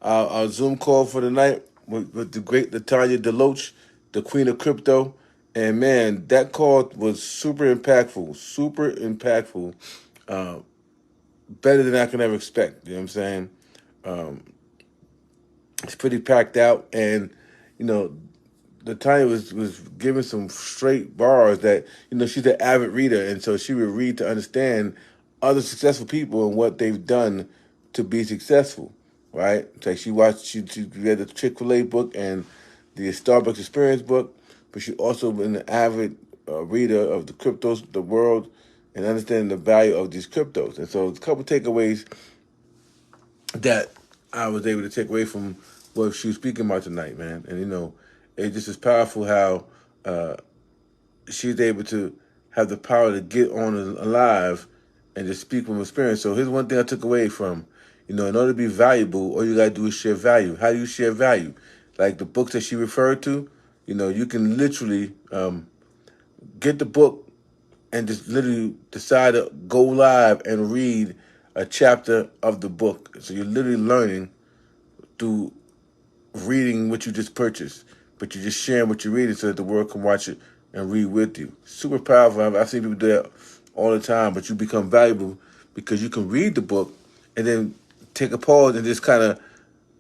our Zoom call for the night with the great Latanya Deloach, the queen of crypto. And man, that call was super impactful, super impactful. Uh, Better than I can ever expect. You know what I'm saying? Um, it's pretty packed out, and you know, Latanya was giving some straight bars that she's an avid reader, and so she would read to understand other successful people and what they've done to be successful. Right? It's like she read the Chick-fil-A book and the Starbucks Experience book, but she also been an avid reader of the cryptos, the world, and understanding the value of these cryptos. And so, a couple takeaways that I was able to take away from what she was speaking about tonight, man. And it just is powerful how uh, she's able to have the power to get on alive and just speak from experience. So here's one thing I took away from, in order to be valuable, all you gotta do is share value. How do you share value? Like the books that she referred to, you can literally get the book and just literally decide to go live and read a chapter of the book. So you're literally learning through reading what you just purchased, but you're just sharing what you're reading so that the world can watch it and read with you. Super powerful. I've seen people do that all the time, but you become valuable because you can read the book and then take a pause and just kind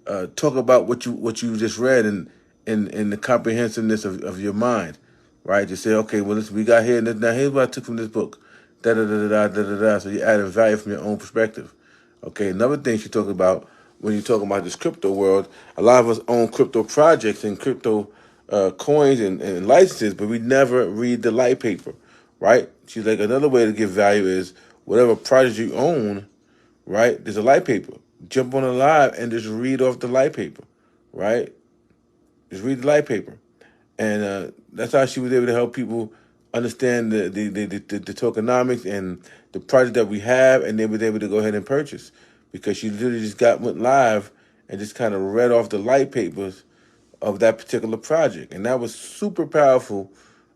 of talk about what you just read and in the comprehensiveness of your mind, right? To say, okay, well, listen, we got here, and now here's what I took from this book. Da da da da da da da. So you're adding value from your own perspective. Okay, another thing she talked about when you're talking about this crypto world, a lot of us own crypto projects and crypto coins and licenses, but we never read the light paper, right? She's like, another way to give value is whatever project you own, right? There's a light paper. Jump on a live and just read off the light paper, right? Just read the light paper. And that's how she was able to help people understand the tokenomics and the project that we have, and they was able to go ahead and purchase because she literally just went live and just kind of read off the light papers of that particular project, and that was super powerful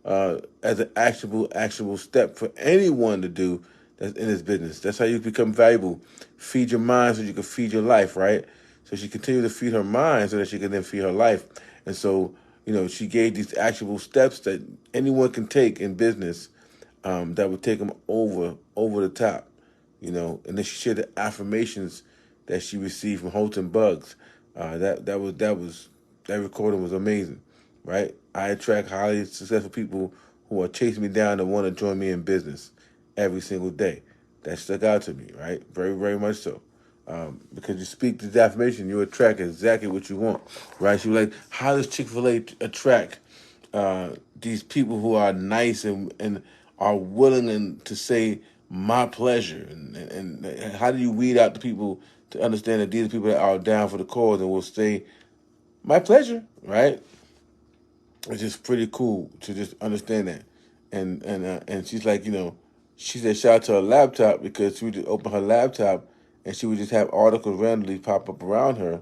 as an actionable step for anyone to do that's in this business. That's how you become valuable. Feed your mind so you can feed your life, right? So she continued to feed her mind so that she can then feed her life. And so, she gave these actionable steps that anyone can take in business that would take them over the top, And then she shared the affirmations that she received from Holton Bugs. That recording was amazing, right? I attract highly successful people who are chasing me down and want to join me in business every single day. That stuck out to me, right? Very, very much so. Because you speak this affirmation, you attract exactly what you want, right? She was like, how does Chick-fil-A attract these people who are nice and are willing to say my pleasure, and how do you weed out the people to understand that these are people that are down for the cause and will say my pleasure, right? It's just pretty cool to just understand that. And she's like, she said shout out to her laptop because she would just open her laptop and she would just have articles randomly pop up around her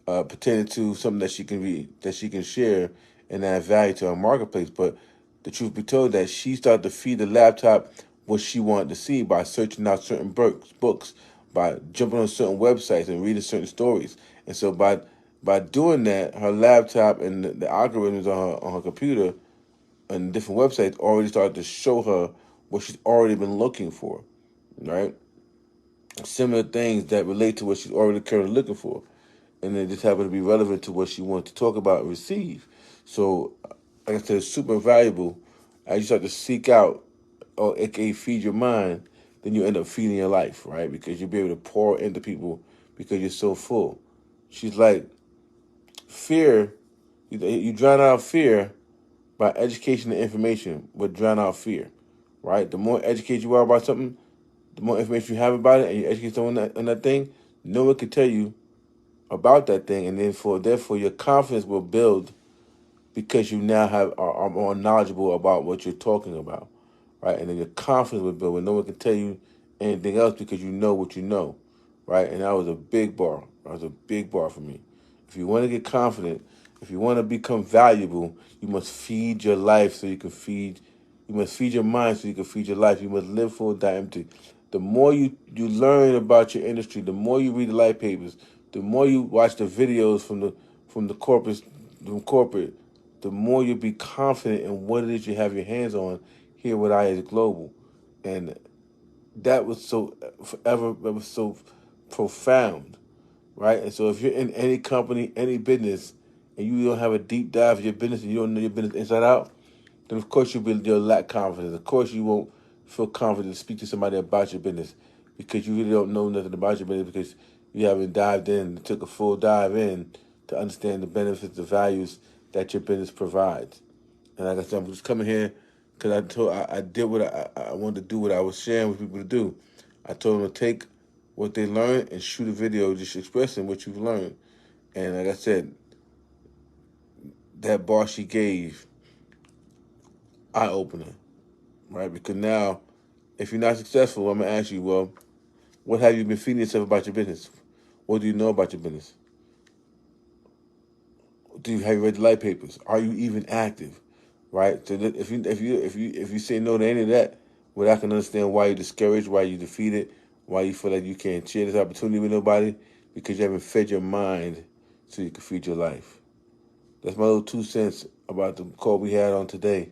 pertaining to something that she can read, that she can share and add value to her marketplace. But the truth be told, that she started to feed the laptop what she wanted to see by searching out certain books, by jumping on certain websites and reading certain stories. And so by doing that, her laptop and the algorithms on her computer and different websites already started to show her what she's already been looking for, right? Similar things that relate to what she's already currently looking for, and they just happen to be relevant to what she wants to talk about and receive. So, like I said, it's super valuable as you start to seek out, or aka feed your mind, then you end up feeding your life, right? Because you'll be able to pour into people because you're so full. She's like, fear, you drown out fear by education and information, but drown out fear, right? The more educated you are about something, the more information you have about it, and you educate someone on that thing, no one can tell you about that thing, and therefore your confidence will build because you now are more knowledgeable about what you're talking about, right? And then your confidence will build when no one can tell you anything else because you know what you know, right? And that was a big bar. That was a big bar for me. If you want to get confident, if you want to become valuable, you must feed your life so you can feed. You must feed your mind so you can feed your life. You must live full, die empty. The more you learn about your industry, the more you read the light papers, the more you watch the videos from the corporate, the more you'll be confident in what it is you have your hands on here with IS Global. And that was so forever, that was so profound, right? And so if you're in any company, any business, and you don't have a deep dive of your business and you don't know your business inside out, then of course you'll lack confidence. Of course you won't feel confident to speak to somebody about your business because you really don't know nothing about your business because you haven't dived in, took a full dive in to understand the benefits, the values that your business provides. And like I said, I'm just coming here because I did what I wanted to do, what I was sharing with people to do. I told them to take what they learned and shoot a video just expressing what you've learned. And like I said, that bar she gave, eye opener, right? Because now, if you're not successful, I'm gonna ask you, well, what have you been feeding yourself about your business? What do you know about your business? Have you read the light papers? Are you even active? Right. So that if you say no to any of that, well, I can understand why you're discouraged, why you're defeated, why you feel like you can't share this opportunity with nobody because you haven't fed your mind so you can feed your life. That's my little 2 cents about the call we had on today.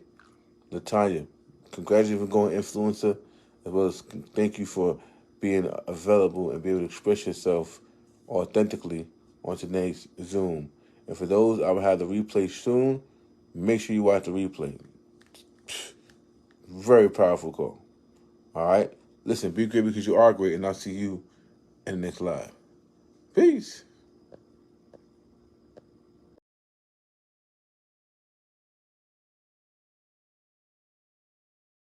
Latanya, congratulations for going influencer, as well as thank you for being available and being able to express yourself authentically on today's Zoom. And for those, I will have the replay soon. Make sure you watch the replay. Very powerful call. All right? Listen, be great because you are great, and I'll see you in the next live. Peace.